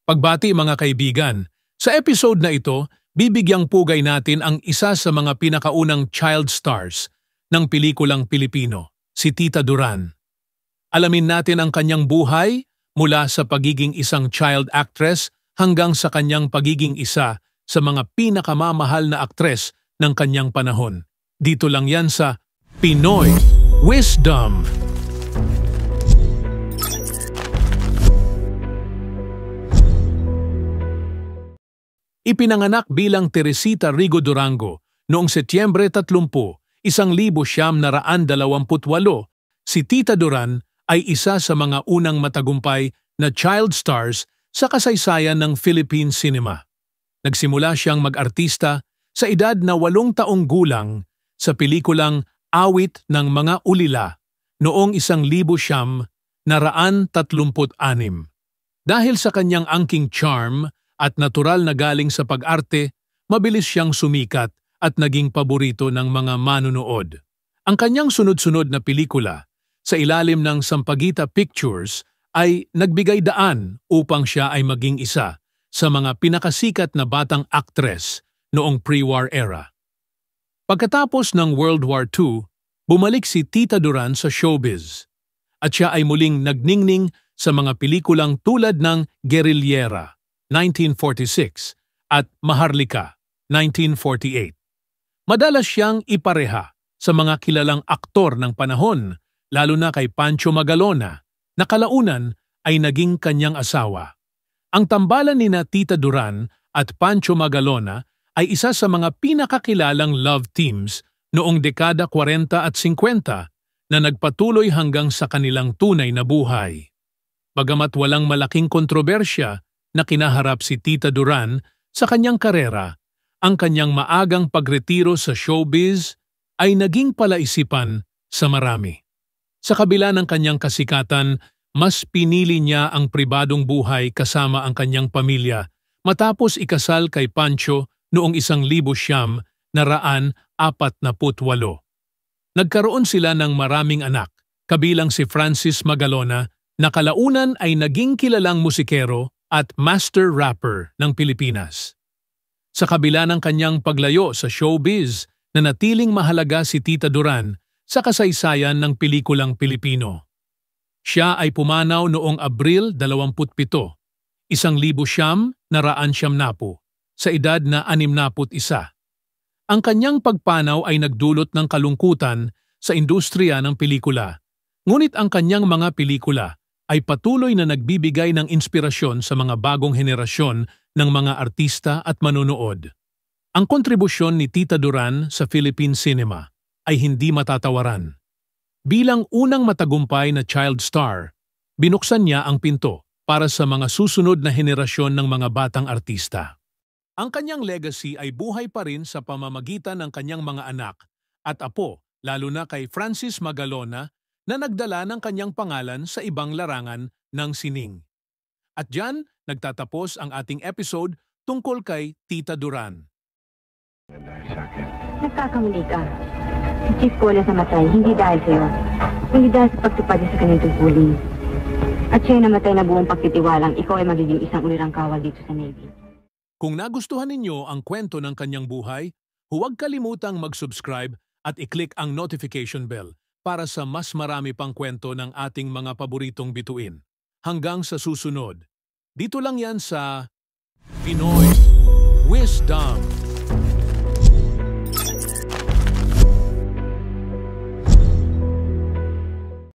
Pagbati mga kaibigan, sa episode na ito, bibigyang pugay natin ang isa sa mga pinakaunang child stars ng pelikulang Pilipino, si Tita Duran. Alamin natin ang kanyang buhay mula sa pagiging isang child actress hanggang sa kanyang pagiging isa sa mga pinakamamahal na aktres ng kanyang panahon. Dito lang yan sa Pinoy Wisdom. Ipinanganak bilang Teresita Rigo Durango noong Setyembre 30, 1928, si Tita Duran ay isa sa mga unang matagumpay na child stars sa kasaysayan ng Philippine cinema. Nagsimula siyang mag-artista sa edad na 8 taong gulang sa pelikulang Awit ng Mga Ulila noong 1936. Dahil sa kanyang angking charm at natural na galing sa pag-arte, mabilis siyang sumikat at naging paborito ng mga manunood. Ang kanyang sunod-sunod na pelikula sa ilalim ng Sampaguita Pictures ay nagbigay daan upang siya ay maging isa sa mga pinakasikat na batang aktres noong pre-war era. Pagkatapos ng World War II, bumalik si Tita Duran sa showbiz at siya ay muling nagningning sa mga pelikulang tulad ng Guerrillera, 1946, at Maharlika, 1948. Madalas siyang ipareha sa mga kilalang aktor ng panahon, lalo na kay Pancho Magalona, na kalaunan ay naging kanyang asawa. Ang tambalan ni Tita Duran at Pancho Magalona ay isa sa mga pinakakilalang love teams noong dekada 40 at 50 na nagpatuloy hanggang sa kanilang tunay na buhay. Bagamat walang malaking kontrobersya na kinaharap si Tita Duran sa kanyang karera, ang kanyang maagang pagretiro sa showbiz ay naging palaisipan sa marami. Sa kabila ng kanyang kasikatan, mas pinili niya ang pribadong buhay kasama ang kanyang pamilya matapos ikasal kay Pancho noong 1948. Nagkaroon sila ng maraming anak, kabilang si Francis Magalona na kalaunan ay naging kilalang musikero at master rapper ng Pilipinas. Sa kabila ng kanyang paglayo sa showbiz, nanatiling mahalaga si Tita Duran sa kasaysayan ng pelikulang Pilipino. Siya ay pumanaw noong Abril 27, 1970, sa edad na 61. Ang kanyang pagpanaw ay nagdulot ng kalungkutan sa industriya ng pelikula, ngunit ang kanyang mga pelikula ay patuloy na nagbibigay ng inspirasyon sa mga bagong henerasyon ng mga artista at manunood. Ang kontribusyon ni Tita Duran sa Philippine cinema ay hindi matatawaran. Bilang unang matagumpay na child star, binuksan niya ang pinto para sa mga susunod na henerasyon ng mga batang artista. Ang kanyang legacy ay buhay pa rin sa pamamagitan ng kanyang mga anak at apo, lalo na kay Francis Magalona, na nagdala ng kanyang pangalan sa ibang larangan ng sining. At diyan, nagtatapos ang ating episode tungkol kay Tita Duran. Nagkakamali ka. Si Chief Colas namatay, hindi dahil sa'yo. Hindi dahil sa pagtupad sa kanyang tungkulin. At siya'y namatay na buong pagtitiwalang ikaw ay magiging isang ulirang kawal dito sa Navy. Kung nagustuhan ninyo ang kwento ng kanyang buhay, huwag kalimutang mag-subscribe at i-click ang notification bell para sa mas marami pang kwento ng ating mga paboritong bituin. Hanggang sa susunod. Dito lang yan sa Pinoy